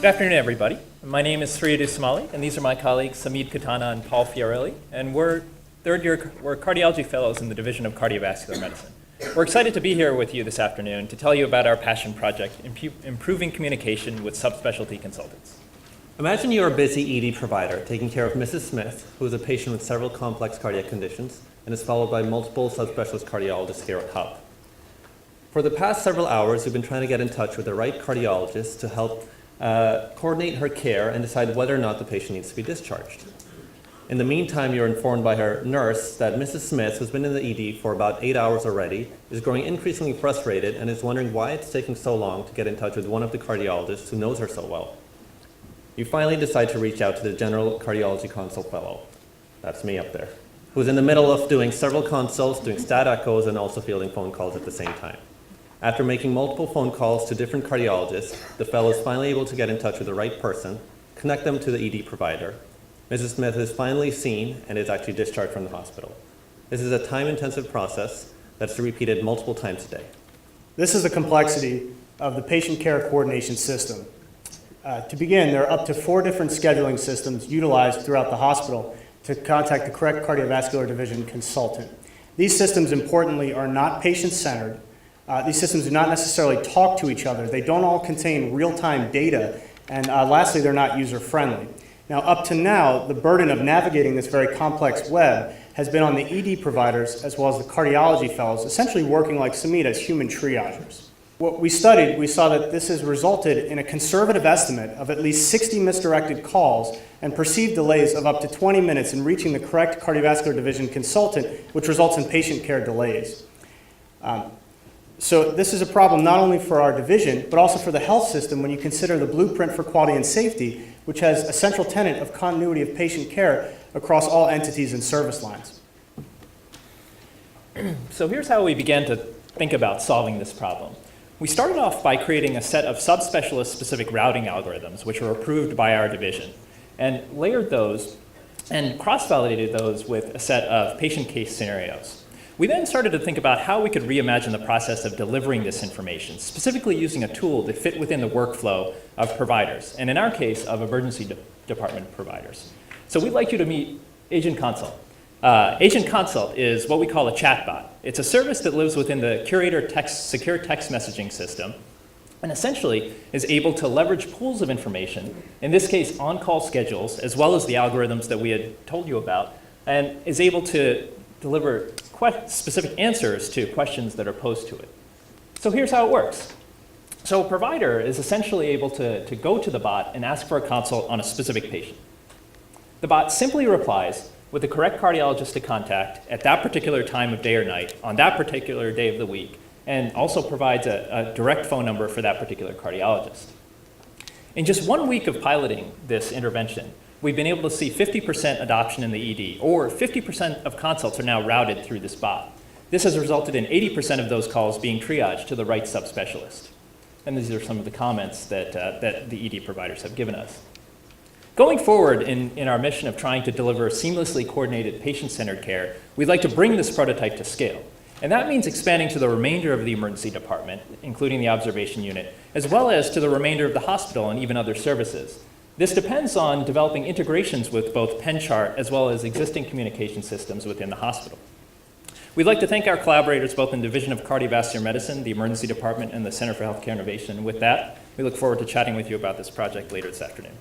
Good afternoon, everybody. My name is Sri Adusumalli, and these are my colleagues Sameed Khatana and Paul Fiorilli, and we're cardiology fellows in the Division of Cardiovascular Medicine. We're excited to be here with you this afternoon to tell you about our passion project, Improving Communication with Subspecialty Consultants. Imagine you're a busy ED provider taking care of Mrs. Smith, who is a patient with several complex cardiac conditions and is followed by multiple subspecialist cardiologists here at Hub. For the past several hours, we've been trying to get in touch with the right cardiologist to help coordinate her care and decide whether or not the patient needs to be discharged. In the meantime, you're informed by her nurse that Mrs. Smith, who's been in the ED for about 8 hours already, is growing increasingly frustrated and is wondering why it's taking so long to get in touch with one of the cardiologists who knows her so well. You finally decide to reach out to the general cardiology consult fellow, that's me up there, who's in the middle of doing several consults, doing stat echoes, and also fielding phone calls at the same time. After making multiple phone calls to different cardiologists, the fellow is finally able to get in touch with the right person, connect them to the ED provider. Mrs. Smith is finally seen and is actually discharged from the hospital. This is a time-intensive process that's repeated multiple times a day. This is the complexity of the patient care coordination system. To begin, there are up to 4 different scheduling systems utilized throughout the hospital to contact the correct cardiovascular division consultant. These systems, importantly, are not patient-centered. These systems do not necessarily talk to each other. They don't all contain real-time data. And lastly, they're not user-friendly. Now, up to now, the burden of navigating this very complex web has been on the ED providers as well as the cardiology fellows, essentially working like Sameed as human triagers. What we studied, we saw that this has resulted in a conservative estimate of at least 60 misdirected calls and perceived delays of up to 20 minutes in reaching the correct cardiovascular division consultant, which results in patient care delays. So this is a problem not only for our division, but also for the health system when you consider the blueprint for quality and safety, which has a central tenet of continuity of patient care across all entities and service lines. So here's how we began to think about solving this problem. We started off by creating a set of subspecialist-specific routing algorithms, which were approved by our division, and layered those and cross-validated those with a set of patient case scenarios. We then started to think about how we could reimagine the process of delivering this information, specifically using a tool that fit within the workflow of providers, and in our case, of emergency department providers. So we'd like you to meet Agent Consult. Agent Consult is what we call a chatbot. It's a service that lives within the Curator secure text messaging system, and essentially is able to leverage pools of information, in this case on-call schedules, as well as the algorithms that we had told you about, and is able to deliver specific answers to questions that are posed to it. So here's how it works. So a provider is essentially able to go to the bot and ask for a consult on a specific patient. The bot simply replies with the correct cardiologist to contact at that particular time of day or night, on that particular day of the week, and also provides a direct phone number for that particular cardiologist. In just 1 week of piloting this intervention, we've been able to see 50% adoption in the ED, or 50% of consults are now routed through this bot. This has resulted in 80% of those calls being triaged to the right subspecialist. And these are some of the comments that the ED providers have given us. Going forward in our mission of trying to deliver seamlessly coordinated patient-centered care, we'd like to bring this prototype to scale. And that means expanding to the remainder of the emergency department, including the observation unit, as well as to the remainder of the hospital and even other services. This depends on developing integrations with both Penn chart as well as existing communication systems within the hospital. We'd like to thank our collaborators both in the Division of Cardiovascular Medicine, the Emergency Department, and the Center for Healthcare Innovation. And with that, we look forward to chatting with you about this project later this afternoon.